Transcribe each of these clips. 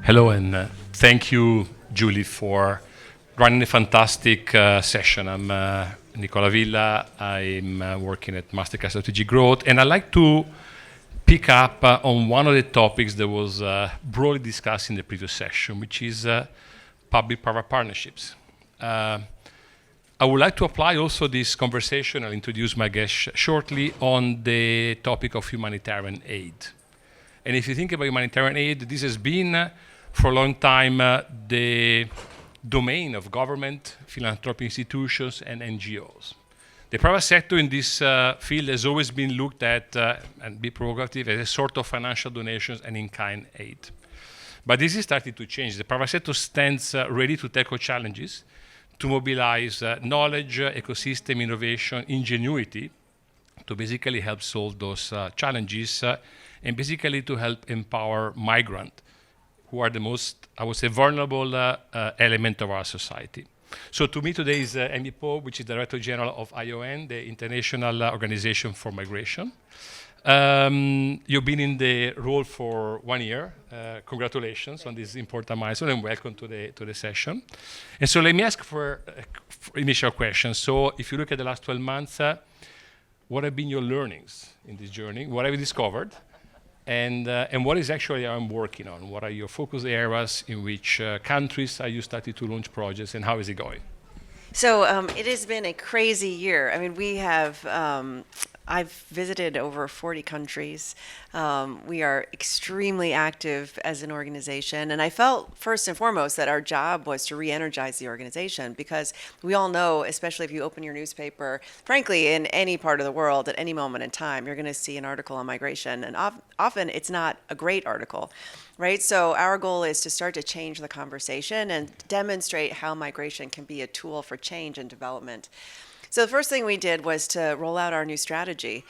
Hello, and thank you, Julie, for running a fantastic session. I'm Nicola Villa. I'm working at Mastercard Strategic Growth, and I'd like to pick up on one of the topics that was broadly discussed in the previous session, which is public-private partnerships. I would like to apply also this conversation. I'll introduce my guest shortly on the topic of humanitarian aid. And if you think about humanitarian aid, this has been for a long time the domain of government, philanthropic institutions, and NGOs. The private sector in this field has always been looked at and be provocative as a sort of financial donations and in-kind aid. But this is starting to change. The private sector stands ready to tackle challenges, to mobilize knowledge, ecosystem, innovation, ingenuity, to basically help solve those challenges and basically to help empower migrants who are the most, I would say, vulnerable element of our society. So to me today is Amy Poe, which is Director General of ION, the International Organization for Migration. You've been in the role for 1 year. Congratulations on this important milestone and welcome to the session. And so let me ask for initial questions. So if you look at the last 12 months, what have been your learnings in this journey? What have you discovered? And what is actually I'm working on? What are your focus areas? In which countries are you starting to launch projects, and how is it going? So it has been a crazy year. I mean, we have, I've visited over 40 countries. We are extremely active as an organization. And I felt first and foremost that our job was to re-energize the organization, because we all know, especially if you open your newspaper, frankly, in any part of the world at any moment in time, you're going to see an article on migration. And often it's not a great article. Right? So our goal is to start to change the conversation and demonstrate how migration can be a tool for change and development. So the first thing we did was to roll out our new strategy.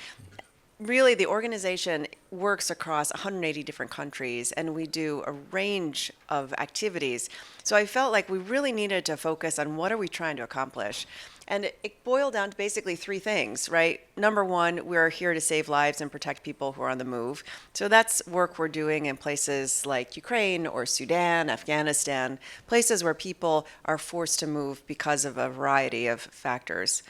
Really, the organization works across 180 different countries, and we do a range of activities. So I felt like we really needed to focus on what are we trying to accomplish. And it boiled down to basically three things, right? Number one, we're here to save lives and protect people who are on the move. So that's work we're doing in places like Ukraine or Sudan, Afghanistan, places where people are forced to move because of a variety of factors.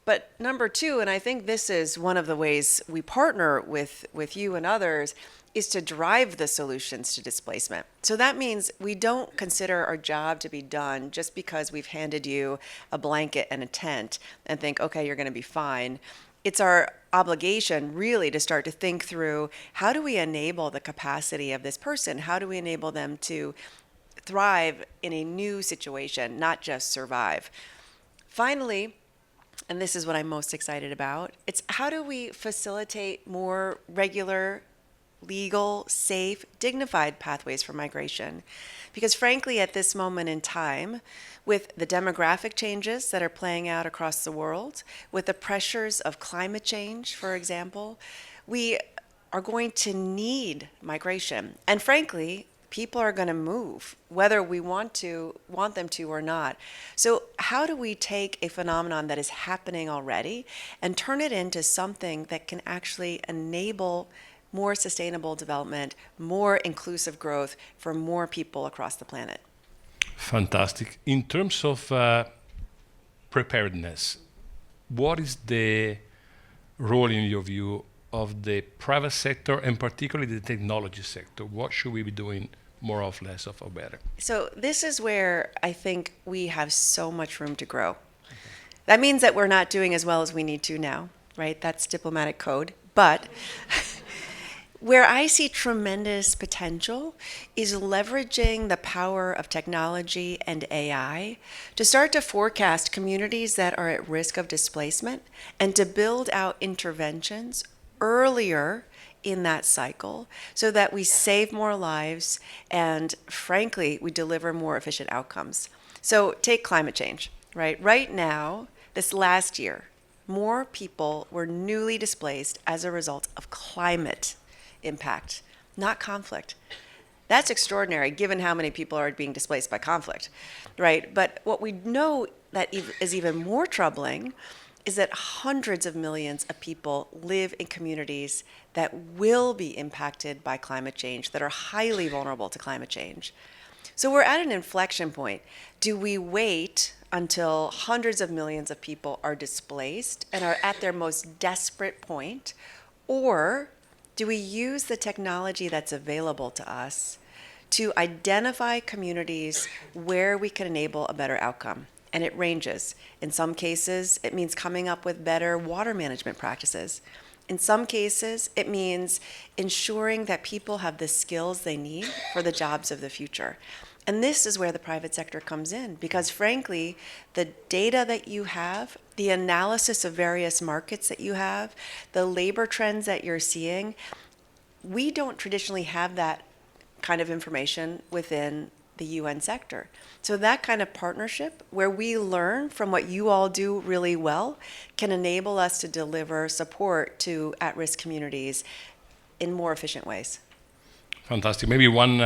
But number two, and I think this is one of the ways we partner with you and others, is to drive the solutions to displacement. So that means we don't consider our job to be done just because we've handed you a blanket and a tent and think, okay, you're going to be fine. It's our obligation really to start to think through, how do we enable the capacity of this person? How do we enable them to thrive in a new situation, not just survive? Finally, and this is what I'm most excited about, it's how do we facilitate more regular, legal, safe, dignified pathways for migration? Because frankly, at this moment in time, with the demographic changes that are playing out across the world, with the pressures of climate change, for example, we are going to need migration. And frankly, people are going to move, whether we want them to or not. So how do we take a phenomenon that is happening already and turn it into something that can actually enable more sustainable development, more inclusive growth for more people across the planet? Fantastic. In terms of preparedness, what is the role, in your view, of the private sector and particularly the technology sector? What should we be doing more of, less of, or better? So this is where I think we have so much room to grow. That means that we're not doing as well as we need to now, right? That's diplomatic code. But where I see tremendous potential is leveraging the power of technology and AI to start to forecast communities that are at risk of displacement and to build out interventions earlier in that cycle so that we save more lives and, frankly, we deliver more efficient outcomes. So take climate change, right? Right now, this last year, more people were newly displaced as a result of climate impact, not conflict. That's extraordinary given how many people are being displaced by conflict, right? But what we know that is even more troubling is that hundreds of millions of people live in communities that will be impacted by climate change, that are highly vulnerable to climate change. So we're at an inflection point. Do we wait until hundreds of millions of people are displaced and are at their most desperate point? Or do we use the technology that's available to us to identify communities where we can enable a better outcome? And it ranges. In some cases, it means coming up with better water management practices. In some cases, it means ensuring that people have the skills they need for the jobs of the future. And this is where the private sector comes in, because frankly, the data that you have, the analysis of various markets that you have, the labor trends that you're seeing, we don't traditionally have that kind of information within the UN sector. So that kind of partnership where we learn from what you all do really well can enable us to deliver support to at-risk communities in more efficient ways. Fantastic. Maybe one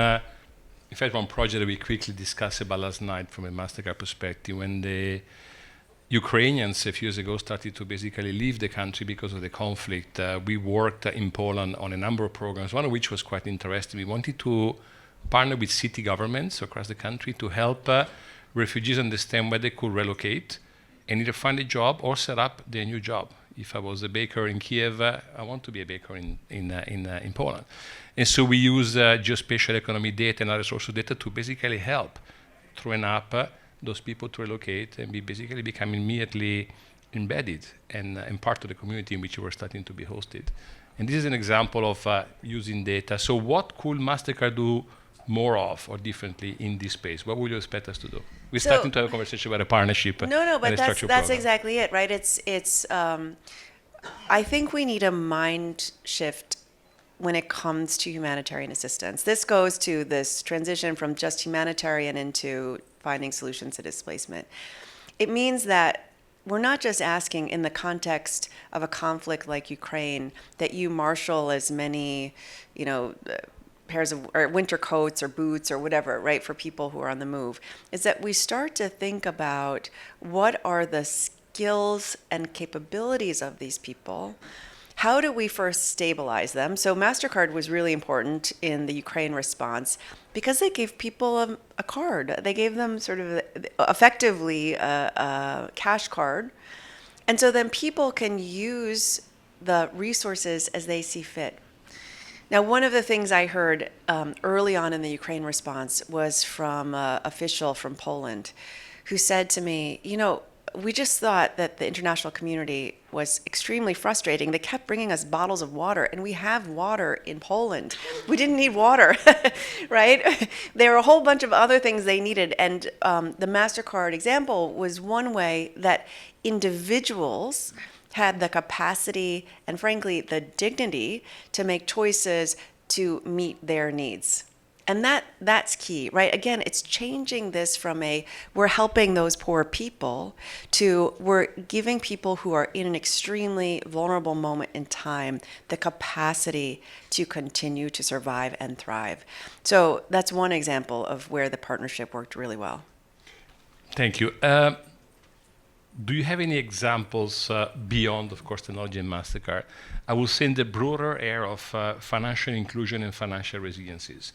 project that we quickly discussed about last night from a Mastercard perspective, when the Ukrainians a few years ago started to basically leave the country because of the conflict, we worked in Poland on a number of programs, one of which was quite interesting. We wanted to partner with city governments across the country to help refugees understand where they could relocate and either find a job or set up their new job. If I was a baker in Kiev, I want to be a baker in Poland. And so we use geospatial economy data and other sources of data to basically help through an app those people to relocate and basically become immediately embedded and part of the community in which we were starting to be hosted. And this is an example of using data. So what could Mastercard do more of or differently in this space? What would you expect us to do? We're starting to have a conversation about a partnership. No, but that's program. exactly it, right? It's. I think we need a mind shift when it comes to humanitarian assistance. This goes to this transition from just humanitarian into finding solutions to displacement. It means that we're not just asking in the context of a conflict like Ukraine that you marshal as many, pairs of or winter coats or boots or whatever, right, for people who are on the move, is that we start to think about what are the skills and capabilities of these people. How do we first stabilize them? So Mastercard was really important in the Ukraine response because they gave people a card. They gave them sort of effectively a cash card. And so then people can use the resources as they see fit. Now, one of the things I heard early on in the Ukraine response was from an official from Poland who said to me, we just thought that the international community was extremely frustrating. They kept bringing us bottles of water, and we have water in Poland. We didn't need water, right? There were a whole bunch of other things they needed, and the Mastercard example was one way that individuals had the capacity and, frankly, the dignity to make choices to meet their needs. And that's key, right? Again, it's changing this from we're helping those poor people to we're giving people who are in an extremely vulnerable moment in time the capacity to continue to survive and thrive. So that's one example of where the partnership worked really well. Thank you. Do you have any examples beyond, of course, technology and Mastercard? I will say in the broader area of financial inclusion and financial resiliencies.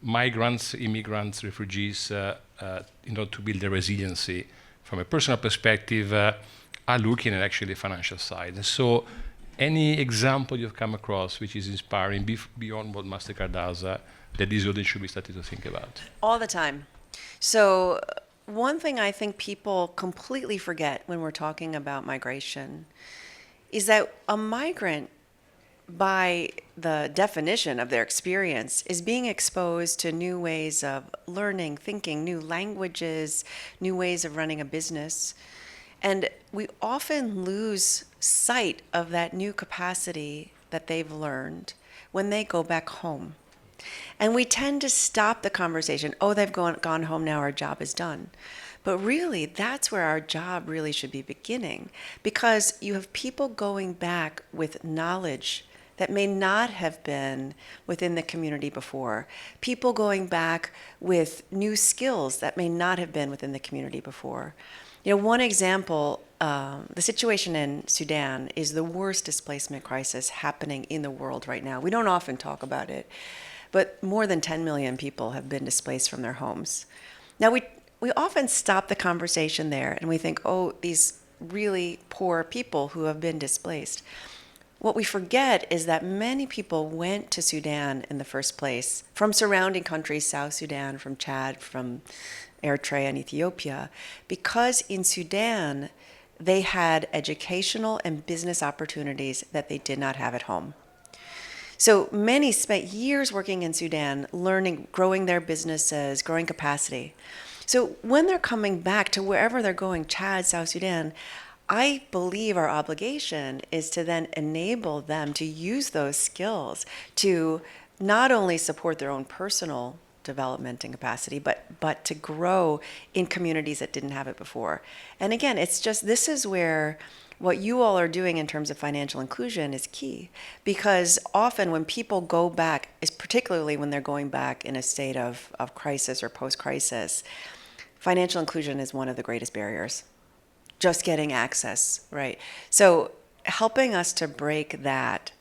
Migrants, immigrants, refugees, in order to build their resiliency from a personal perspective, are looking at actually the financial side. And so any example you've come across which is inspiring beyond what Mastercard does that this audience should be starting to think about? All the time. So one thing I think people completely forget when we're talking about migration is that a migrant, by the definition of their experience, is being exposed to new ways of learning, thinking, new languages, new ways of running a business. And we often lose sight of that new capacity that they've learned when they go back home. And we tend to stop the conversation. Oh, they've gone home now, our job is done. But really, that's where our job really should be beginning, because you have people going back with knowledge that may not have been within the community before. People going back with new skills that may not have been within the community before. One example the situation in Sudan is the worst displacement crisis happening in the world right now. We don't often talk about it, but more than 10 million people have been displaced from their homes. Now, we often stop the conversation there and we think, oh, these really poor people who have been displaced. What we forget is that many people went to Sudan in the first place from surrounding countries, South Sudan, from Chad, from Eritrea and Ethiopia, because in Sudan, they had educational and business opportunities that they did not have at home. So many spent years working in Sudan, learning, growing their businesses, growing capacity. So when they're coming back to wherever they're going, Chad, South Sudan, I believe our obligation is to then enable them to use those skills to not only support their own personal development and capacity, but to grow in communities that didn't have it before. And again, it's just, this is where what you all are doing in terms of financial inclusion is key, because often when people go back, is particularly when they're going back in a state of crisis or post-crisis, financial inclusion is one of the greatest barriers. Just getting access, right? So helping us to break that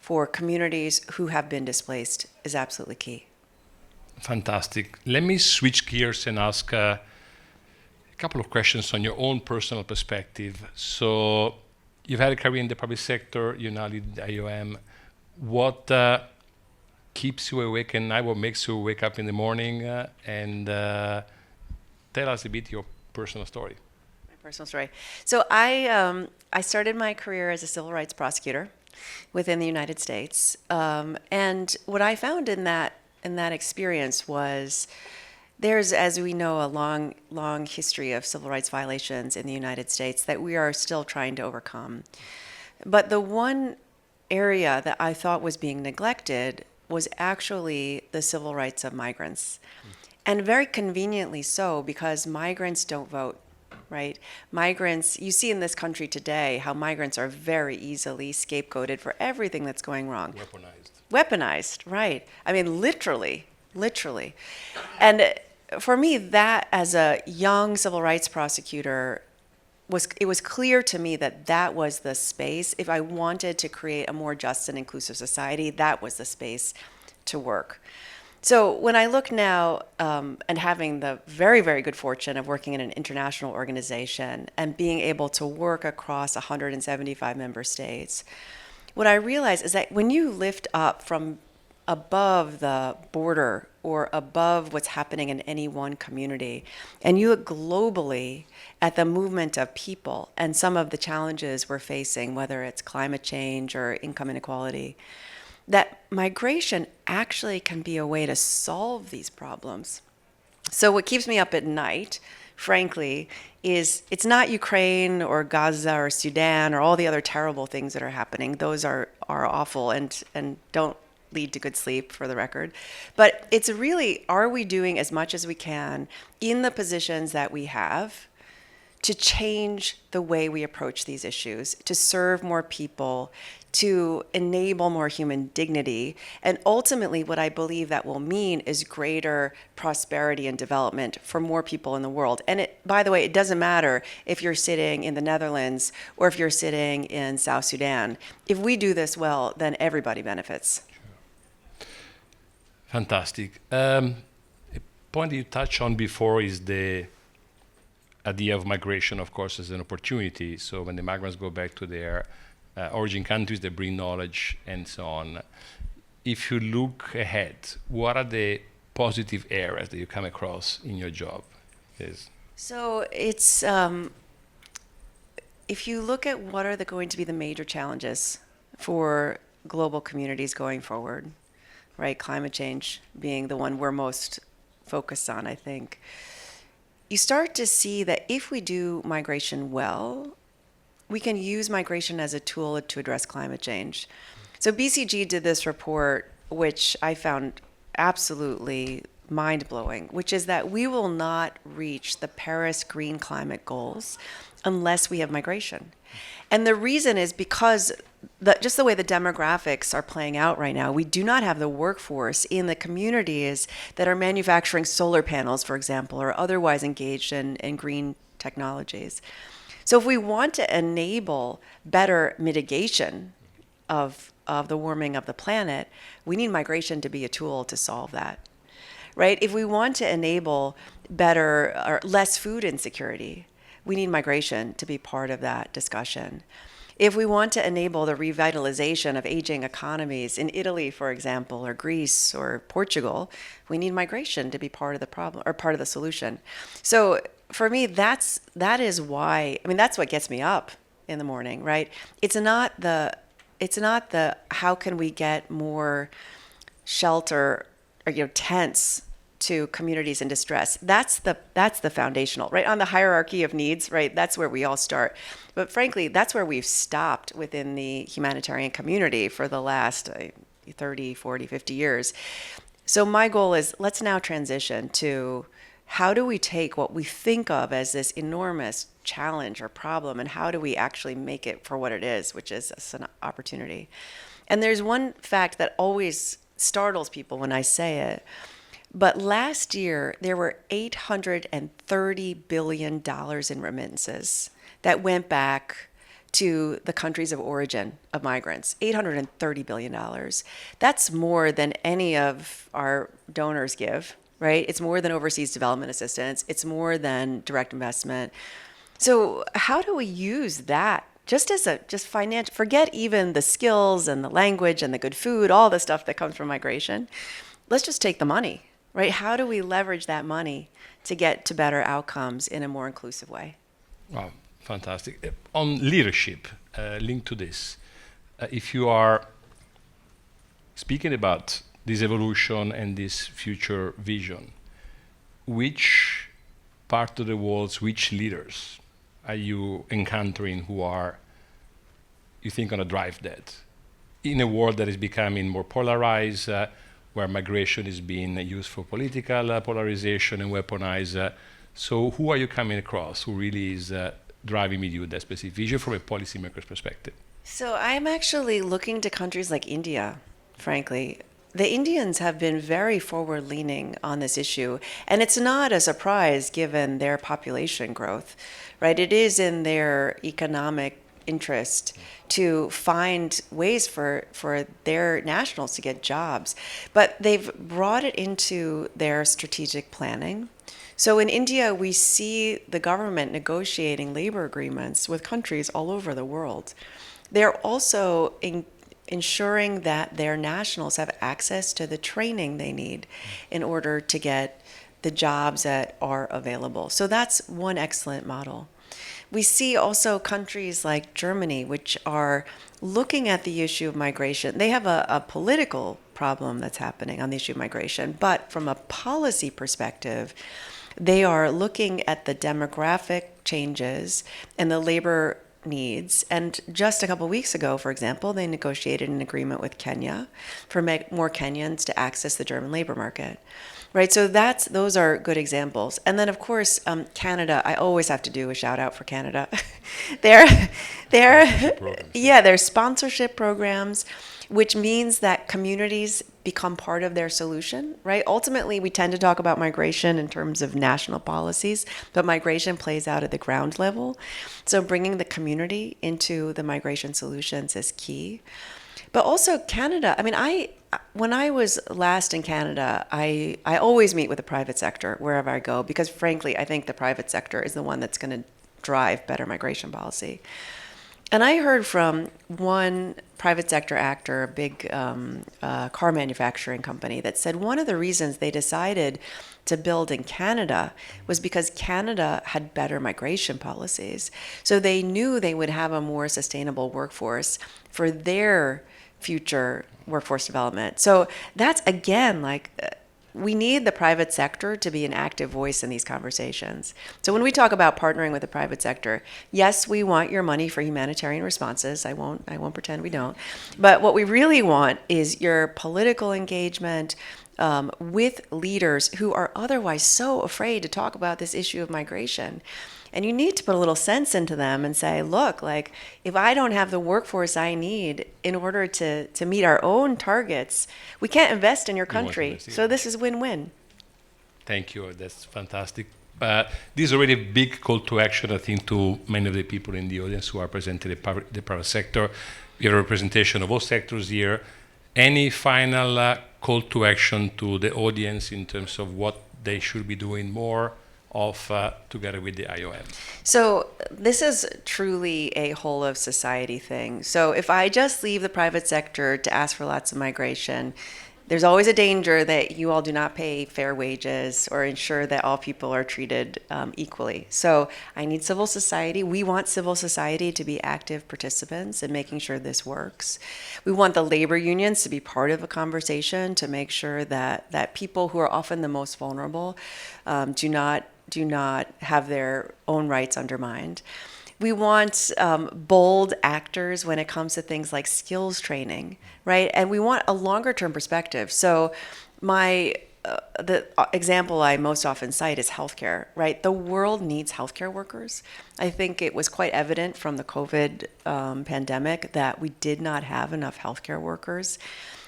for communities who have been displaced is absolutely key. Fantastic. Let me switch gears and ask a couple of questions on your own personal perspective. So you've had a career in the public sector, you now lead the IOM. What keeps you awake at night? What makes you wake up in the morning? And tell us a bit your personal story. My personal story. So I started my career as a civil rights prosecutor within the United States. And what I found in that experience was there's, as we know, a long history of civil rights violations in the United States that we are still trying to overcome. But the one area that I thought was being neglected was actually the civil rights of migrants. And very conveniently so, because migrants don't vote, right? Migrants, you see in this country today how migrants are very easily scapegoated for everything that's going wrong. Weaponized, right? I mean, literally. And for me, that as a young civil rights prosecutor, it was clear to me that was the space. If I wanted to create a more just and inclusive society, that was the space to work. So when I look now, and having the very, very good fortune of working in an international organization and being able to work across 175 member states, what I realize is that when you lift up from above the border or above what's happening in any one community, and you look globally at the movement of people and some of the challenges we're facing, whether it's climate change or income inequality, that migration actually can be a way to solve these problems. So what keeps me up at night, frankly, is it's not Ukraine or Gaza or Sudan or all the other terrible things that are happening. Those are awful and don't lead to good sleep, for the record. But it's really, are we doing as much as we can in the positions that we have to change the way we approach these issues, to serve more people, to enable more human dignity. And ultimately, what I believe that will mean is greater prosperity and development for more people in the world. And by the way, it doesn't matter if you're sitting in the Netherlands or if you're sitting in South Sudan. If we do this well, then everybody benefits. Fantastic. A point you touched on before is the idea of migration, of course, as an opportunity. So when the migrants go back to their origin countries, they bring knowledge and so on. If you look ahead, what are the positive areas that you come across in your job? So it's, if you look at what are going to be the major challenges for global communities going forward, right? Climate change being the one we're most focused on, I think. You start to see that if we do migration well, we can use migration as a tool to address climate change. So BCG did this report, which I found absolutely mind-blowing, which is that we will not reach the Paris Green Climate goals unless we have migration. And the reason is because just the way the demographics are playing out right now, we do not have the workforce in the communities that are manufacturing solar panels, for example, or otherwise engaged in green technologies. So if we want to enable better mitigation of the warming of the planet, we need migration to be a tool to solve that, right? If we want to enable better or less food insecurity, we need migration to be part of that discussion. If we want to enable the revitalization of aging economies in Italy, for example, or Greece or Portugal, we need migration to be part of the problem or part of the solution. So for me, that is why, I mean, that's what gets me up in the morning, right? It's not the how can we get more shelter or tents to communities in distress. That's the foundational, right? On the hierarchy of needs, right? That's where we all start. But frankly, that's where we've stopped within the humanitarian community for the last 30, 40, 50 years. So my goal is let's now transition to how do we take what we think of as this enormous challenge or problem and how do we actually make it for what it is, which is an opportunity. And there's one fact that always startles people when I say it. But last year, there were $830 billion in remittances that went back to the countries of origin of migrants. $830 billion. That's more than any of our donors give, right? It's more than overseas development assistance. It's more than direct investment. So how do we use that just financial, forget even the skills and the language and the good food, all the stuff that comes from migration. Let's just take the money. Right? How do we leverage that money to get to better outcomes in a more inclusive way? Wow, fantastic. On leadership, linked to this, if you are speaking about this evolution and this future vision, which part of the world, which leaders are you encountering who are, you think, going to drive that? In a world that is becoming more polarized, where migration is being used for political polarization and weaponized. So who are you coming across who really is driving with you that specific vision from a policymaker's perspective? So I'm actually looking to countries like India, frankly. The Indians have been very forward-leaning on this issue, and it's not a surprise given their population growth, right? It is in their economic interest to find ways for their nationals to get jobs. But they've brought it into their strategic planning. So in India, we see the government negotiating labor agreements with countries all over the world. They're also ensuring that their nationals have access to the training they need in order to get the jobs that are available. So that's one excellent model. We see also countries like Germany, which are looking at the issue of migration. They have a political problem that's happening on the issue of migration, but from a policy perspective, they are looking at the demographic changes and the labor needs. And just a couple of weeks ago, for example, they negotiated an agreement with Kenya for more Kenyans to access the German labor market. Right, so those are good examples. And then, of course, Canada, I always have to do a shout out for Canada. their sponsorship programs, which means that communities become part of their solution, right? Ultimately, we tend to talk about migration in terms of national policies, but migration plays out at the ground level. So bringing the community into the migration solutions is key. But also Canada, I mean, when I was last in Canada, I always meet with the private sector wherever I go, because frankly, I think the private sector is the one that's going to drive better migration policy. And I heard from one private sector actor, a big car manufacturing company, that said one of the reasons they decided to build in Canada was because Canada had better migration policies. So they knew they would have a more sustainable workforce for their future workforce development. So that's, again, like, we need the private sector to be an active voice in these conversations. So when we talk about partnering with the private sector, yes, we want your money for humanitarian responses. I won't pretend we don't. But what we really want is your political engagement with leaders who are otherwise so afraid to talk about this issue of migration. And you need to put a little sense into them and say, look, like, if I don't have the workforce I need in order to meet our own targets, we can't invest in your country. So this is win-win. Thank you. That's fantastic. This is already a big call to action, I think, to many of the people in the audience who are presenting the private sector. We have a representation of all sectors here. Any final call to action to the audience in terms of what they should be doing more of together with the IOM? So this is truly a whole of society thing. So if I just leave the private sector to ask for lots of migration, there's always a danger that you all do not pay fair wages or ensure that all people are treated equally. So I need civil society. We want civil society to be active participants in making sure this works. We want the labor unions to be part of a conversation to make sure that people who are often the most vulnerable do not have their own rights undermined. We want bold actors when it comes to things like skills training, right? And we want a longer term perspective. So the example I most often cite is healthcare, right? The world needs healthcare workers. I think it was quite evident from the COVID pandemic that we did not have enough healthcare workers.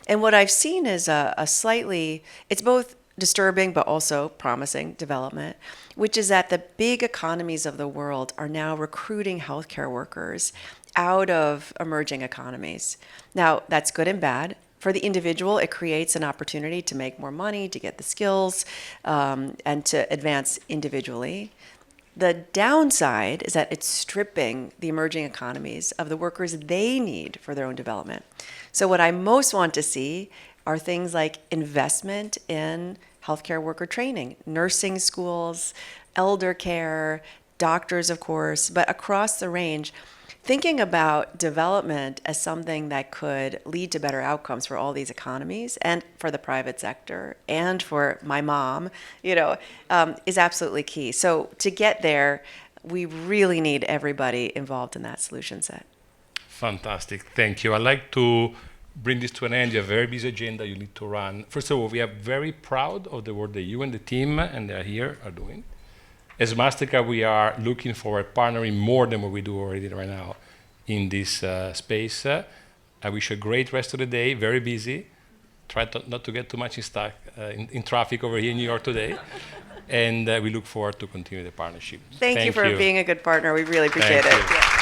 And what I've seen is it's both disturbing but also promising development, which is that the big economies of the world are now recruiting healthcare workers out of emerging economies. Now, that's good and bad. For the individual, it creates an opportunity to make more money, to get the skills, and to advance individually. The downside is that it's stripping the emerging economies of the workers they need for their own development. So what I most want to see are things like investment in healthcare worker training, nursing schools, elder care, doctors, of course, but across the range, thinking about development as something that could lead to better outcomes for all these economies and for the private sector and for my mom, is absolutely key. So to get there, we really need everybody involved in that solution set. Fantastic. Thank you. I'd like to bring this to an end. You have a very busy agenda you need to run. First of all, we are very proud of the work that you and the team and they are here are doing. As Mastercard, we are looking for partnering more than what we do already right now in this space. I wish you a great rest of the day, very busy. Try not to get too much in traffic over here in New York today. And we look forward to continue the partnership. Thank you for being a good partner. We really appreciate it. Yeah.